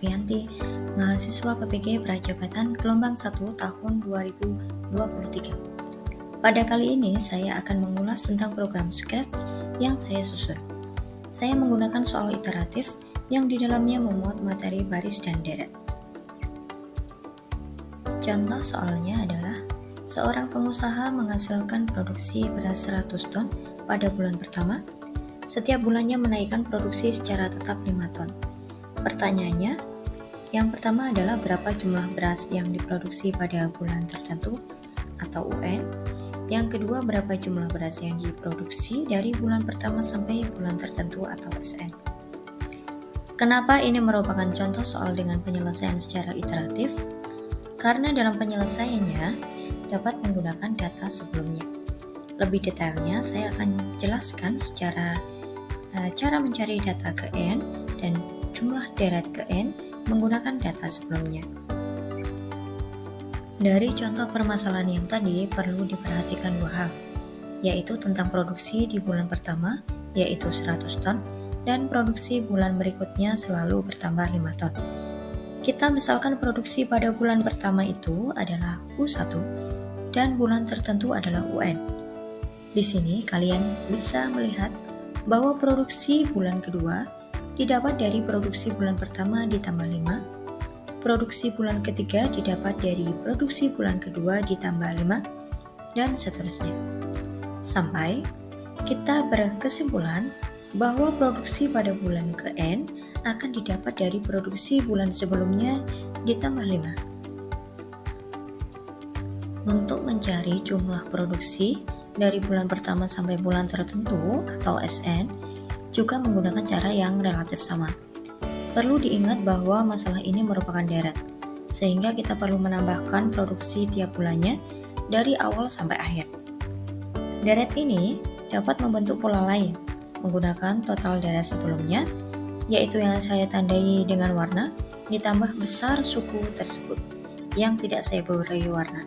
Novianti, mahasiswa PPG Prajabatan gelombang 1 tahun 2023. Pada kali ini saya akan mengulas tentang program Scratch yang saya susun. Saya menggunakan soal iteratif yang di dalamnya memuat materi baris dan deret. Contoh soalnya adalah seorang pengusaha menghasilkan produksi beras 100 ton pada bulan pertama. Setiap bulannya menaikkan produksi secara tetap 5 ton. Pertanyaannya, yang pertama adalah berapa jumlah beras yang diproduksi pada bulan tertentu atau UN. Yang kedua, berapa jumlah beras yang diproduksi dari bulan pertama sampai bulan tertentu atau SN. Kenapa ini merupakan contoh soal dengan penyelesaian secara iteratif? Karena dalam penyelesaiannya dapat menggunakan data sebelumnya. Lebih detailnya saya akan jelaskan secara cara mencari data ke N dan jumlah deret ke N menggunakan data sebelumnya. Dari contoh permasalahan yang tadi perlu diperhatikan dua hal, yaitu tentang produksi di bulan pertama, yaitu 100 ton, dan produksi bulan berikutnya selalu bertambah 5 ton. Kita misalkan produksi pada bulan pertama itu adalah U1 dan bulan tertentu adalah UN. Di sini kalian bisa melihat bahwa produksi bulan kedua didapat dari produksi bulan pertama ditambah 5, produksi bulan ketiga didapat dari produksi bulan kedua ditambah 5, dan seterusnya. Sampai kita berkesimpulan bahwa produksi pada bulan ke N akan didapat dari produksi bulan sebelumnya ditambah 5. Untuk mencari jumlah produksi dari bulan pertama sampai bulan tertentu atau SN juga menggunakan cara yang relatif sama. Perlu diingat bahwa masalah ini merupakan deret, sehingga kita perlu menambahkan produksi tiap bulannya dari awal sampai akhir. Deret ini dapat membentuk pola lain menggunakan total deret sebelumnya, yaitu yang saya tandai dengan warna, ditambah besar suku tersebut yang tidak saya beri warna.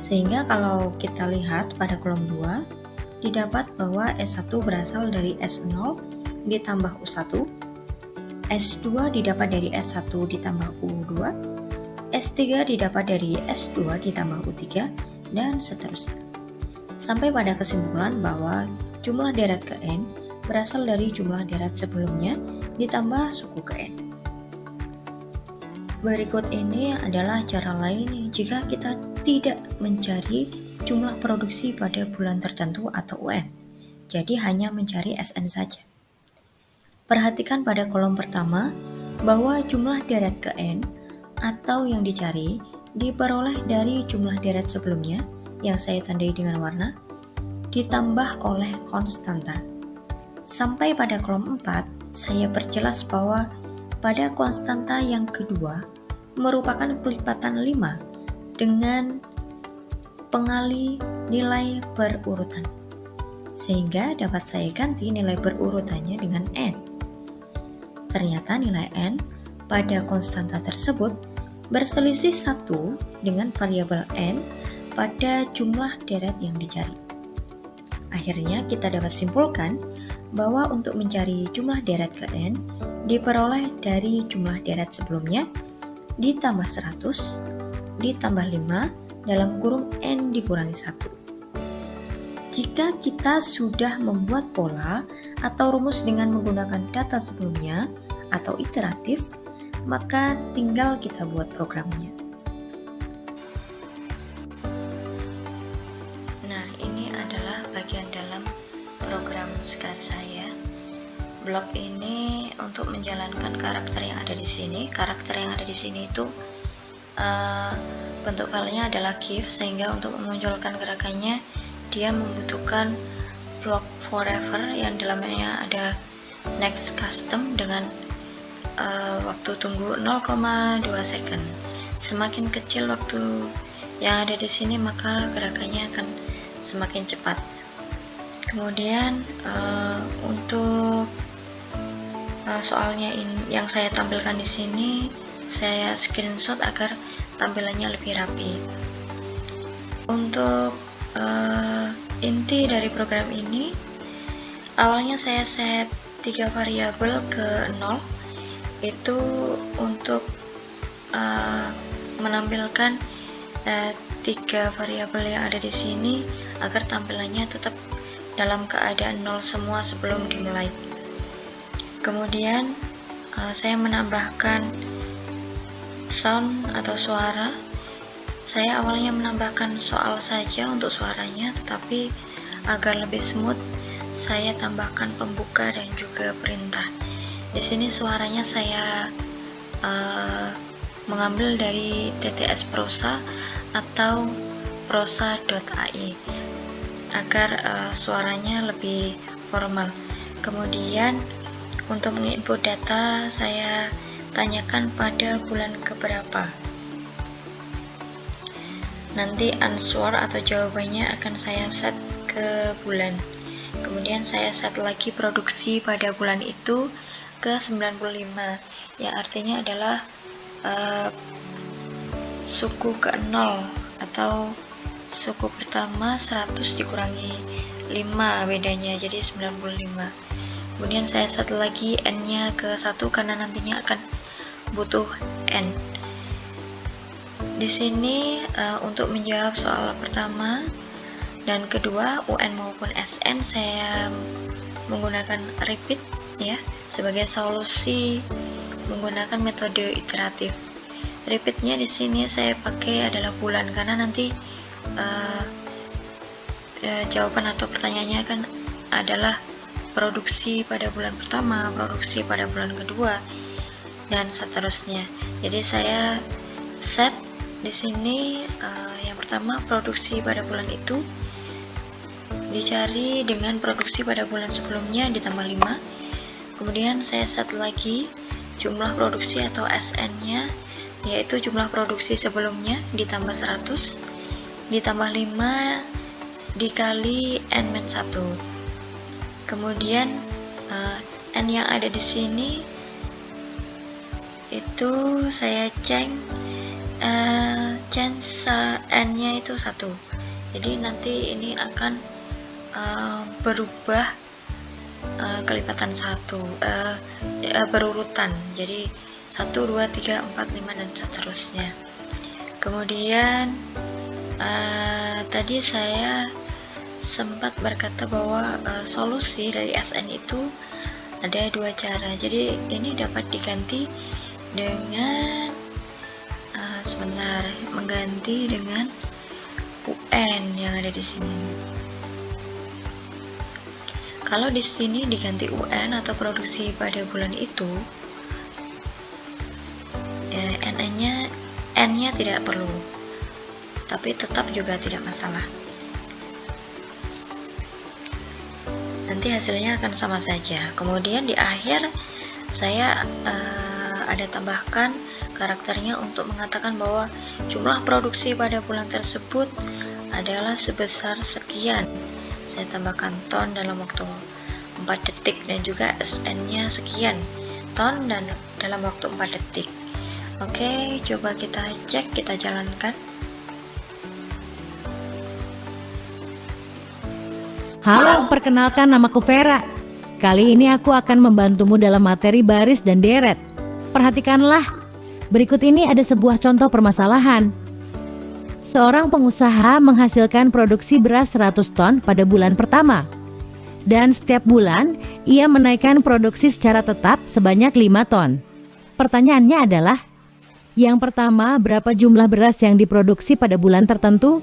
Sehingga kalau kita lihat pada kolom 2, didapat bahwa S1 berasal dari S0 ditambah U1, S2 didapat dari S1 ditambah U2, S3 didapat dari S2 ditambah U3, dan seterusnya. Sampai pada kesimpulan bahwa jumlah deret ke N berasal dari jumlah deret sebelumnya ditambah suku ke N. Berikut ini adalah cara lain jika kita tidak mencari jumlah produksi pada bulan tertentu atau UN, jadi hanya mencari SN saja. Perhatikan pada kolom pertama bahwa jumlah deret ke N atau yang dicari diperoleh dari jumlah deret sebelumnya yang saya tandai dengan warna, ditambah oleh konstanta. Sampai pada kolom 4, saya perjelas bahwa pada konstanta yang kedua merupakan pelipatan 5 dengan pengali nilai berurutan, sehingga dapat saya ganti nilai berurutannya dengan N. Ternyata nilai N pada konstanta tersebut berselisih 1 dengan variabel N pada jumlah deret yang dicari. Akhirnya kita dapat simpulkan bahwa untuk mencari jumlah deret ke N diperoleh dari jumlah deret sebelumnya ditambah 100 ditambah 5 dalam kurung N dikurangi 1. Jika kita sudah membuat pola atau rumus dengan menggunakan data sebelumnya atau iteratif, maka tinggal kita buat programnya. Nah, ini adalah bagian dalam program Scratch saya. Blok ini untuk menjalankan karakter yang ada di sini. Karakter yang ada di sini itu bentuk filenya adalah GIF, sehingga untuk memunculkan gerakannya dia membutuhkan blok forever yang dalamnya ada next custom dengan waktu tunggu 0,2 second. Semakin kecil waktu yang ada di sini maka gerakannya akan semakin cepat. Kemudian untuk soalnya yang saya tampilkan di sini saya screenshot agar tampilannya lebih rapi. Untuk inti dari program ini, awalnya saya set 3 variabel ke 0 itu untuk menampilkan 3 variabel yang ada di sini agar tampilannya tetap dalam keadaan 0 semua sebelum dimulai. Kemudian saya menambahkan sound atau suara. Saya awalnya menambahkan soal saja untuk suaranya, tetapi agar lebih smooth saya tambahkan pembuka dan juga perintah. Di sini suaranya saya mengambil dari TTS Prosa atau prosa.ai agar suaranya lebih formal. Kemudian untuk menginput data saya tanyakan pada bulan keberapa. Nanti answer atau jawabannya akan saya set ke bulan. Kemudian saya set lagi produksi pada bulan itu ke 95, yang artinya adalah suku ke-0 atau suku pertama 100 dikurangi 5 bedanya, jadi 95. Kemudian saya set lagi n-nya ke 1 karena nantinya akan butuh n. Di sini untuk menjawab soal pertama dan kedua UN maupun SN saya menggunakan repeat ya sebagai solusi menggunakan metode iteratif. Repeatnya di sini saya pakai adalah bulan karena nanti jawaban atau pertanyaannya kan adalah produksi pada bulan pertama, produksi pada bulan kedua, dan seterusnya. Jadi saya set di sini yang pertama produksi pada bulan itu dicari dengan produksi pada bulan sebelumnya ditambah 5. Kemudian saya set lagi jumlah produksi atau SN-nya, yaitu jumlah produksi sebelumnya ditambah 100 ditambah 5 dikali n-1. Kemudian n yang ada di sini itu saya change n-nya itu 1. Jadi nanti ini akan berubah kelipatan 1 berurutan. Jadi 1, 2, 3, 4, 5 dan seterusnya. Kemudian tadi saya sempat berkata bahwa solusi dari SN itu ada 2 cara. Jadi ini dapat diganti dengan mengganti dengan UN yang ada di sini. Kalau di sini diganti UN atau produksi pada bulan itu, N-nya tidak perlu, tapi tetap juga tidak masalah. Nanti hasilnya akan sama saja. Kemudian di akhir saya ada tambahkan karakternya untuk mengatakan bahwa jumlah produksi pada bulan tersebut adalah sebesar sekian. Saya tambahkan ton dalam waktu 4 detik dan juga SN-nya sekian ton dan dalam waktu 4 detik. Oke, coba kita cek, kita jalankan. Halo, perkenalkan namaku Vera. Kali ini aku akan membantumu dalam materi baris dan deret. Perhatikanlah, berikut ini ada sebuah contoh permasalahan. Seorang pengusaha menghasilkan produksi beras 100 ton pada bulan pertama. Dan setiap bulan, ia menaikkan produksi secara tetap sebanyak 5 ton. Pertanyaannya adalah, yang pertama, berapa jumlah beras yang diproduksi pada bulan tertentu?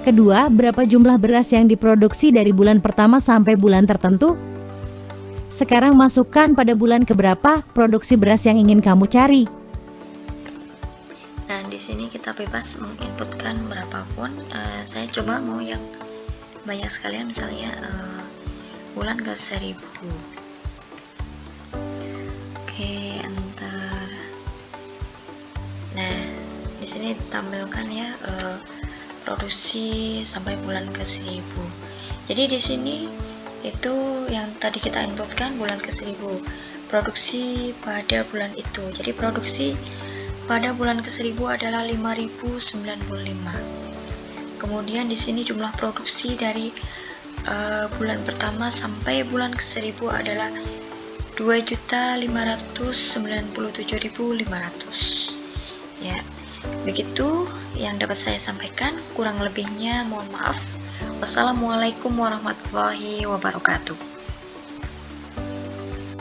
Kedua, berapa jumlah beras yang diproduksi dari bulan pertama sampai bulan tertentu? Sekarang masukkan pada bulan keberapa produksi beras yang ingin kamu cari. Nah, di sini kita bebas menginputkan berapapun. Saya coba mau yang banyak sekalian, misalnya bulan ke 1000. Oke, enter. Nah, di sini ditampilkan ya produksi sampai bulan ke 1000. Jadi di sini itu yang tadi kita inputkan bulan ke 1000, produksi pada bulan itu. Jadi produksi pada bulan ke 1000 adalah 5095. Kemudian di sini jumlah produksi dari bulan pertama sampai bulan ke 1000 adalah 2.597.500. Ya, begitu yang dapat saya sampaikan. Kurang lebihnya mohon maaf. Wassalamualaikum warahmatullahi wabarakatuh.